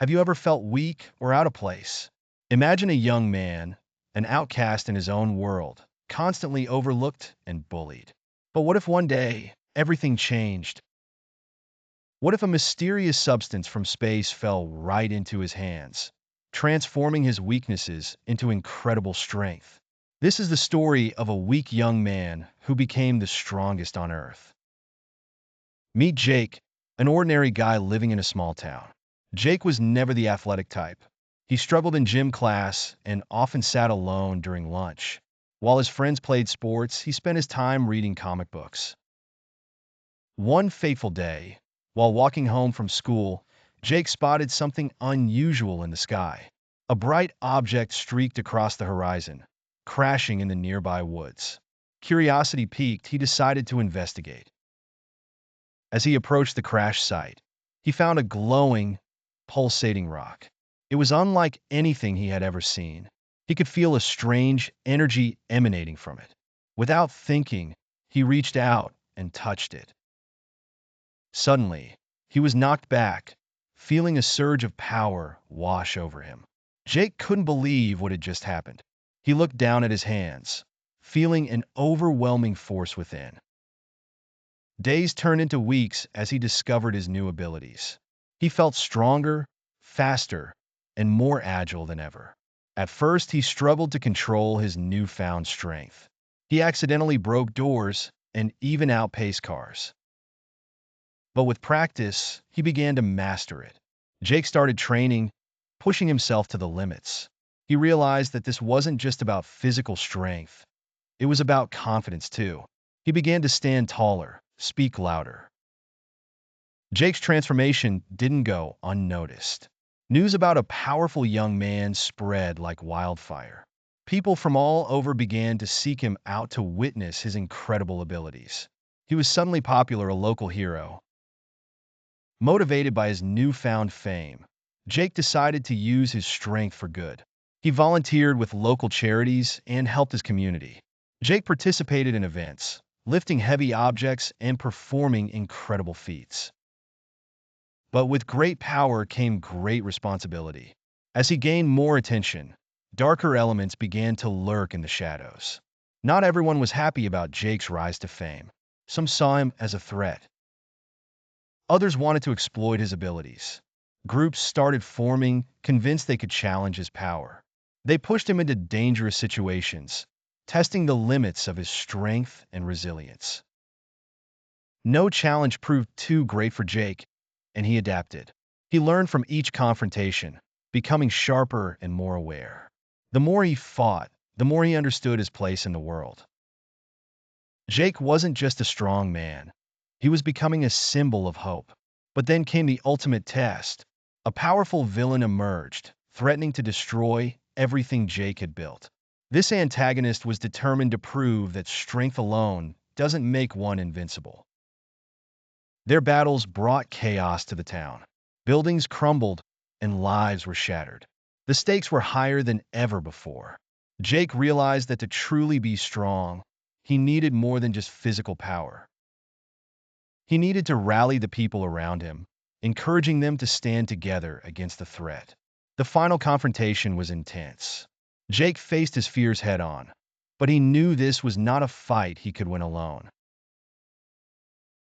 Have you ever felt weak or out of place? Imagine a young man, an outcast in his own world, constantly overlooked and bullied. But what if one day everything changed? What if a mysterious substance from space fell right into his hands, transforming his weaknesses into incredible strength? This is the story of a weak young man who became the strongest on Earth. Meet Jake, an ordinary guy living in a small town. Jake was never the athletic type. He struggled in gym class and often sat alone during lunch. While his friends played sports, he spent his time reading comic books. One fateful day, while walking home from school, Jake spotted something unusual in the sky. A bright object streaked across the horizon, crashing in the nearby woods. Curiosity piqued, he decided to investigate. As he approached the crash site, he found a glowing, pulsating rock. It was unlike anything he had ever seen. He could feel a strange energy emanating from it. Without thinking, he reached out and touched it. Suddenly, he was knocked back, feeling a surge of power wash over him. Jake couldn't believe what had just happened. He looked down at his hands, feeling an overwhelming force within. Days turned into weeks as he discovered his new abilities. He felt stronger, faster, and more agile than ever. At first, he struggled to control his newfound strength. He accidentally broke doors and even outpaced cars. But with practice, he began to master it. Jake started training, pushing himself to the limits. He realized that this wasn't just about physical strength. It was about confidence, too. He began to stand taller, speak louder. Jake's transformation didn't go unnoticed. News about a powerful young man spread like wildfire. People from all over began to seek him out to witness his incredible abilities. He was suddenly popular, a local hero. Motivated by his newfound fame, Jake decided to use his strength for good. He volunteered with local charities and helped his community. Jake participated in events, lifting heavy objects and performing incredible feats. But with great power came great responsibility. As he gained more attention, darker elements began to lurk in the shadows. Not everyone was happy about Jake's rise to fame. Some saw him as a threat. Others wanted to exploit his abilities. Groups started forming, convinced they could challenge his power. They pushed him into dangerous situations, testing the limits of his strength and resilience. No challenge proved too great for Jake, and he adapted. He learned from each confrontation, becoming sharper and more aware. The more he fought, the more he understood his place in the world. Jake wasn't just a strong man. He was becoming a symbol of hope. But then came the ultimate test. A powerful villain emerged, threatening to destroy everything Jake had built. This antagonist was determined to prove that strength alone doesn't make one invincible. Their battles brought chaos to the town. Buildings crumbled and lives were shattered. The stakes were higher than ever before. Jake realized that to truly be strong, he needed more than just physical power. He needed to rally the people around him, encouraging them to stand together against the threat. The final confrontation was intense. Jake faced his fears head-on, but he knew this was not a fight he could win alone.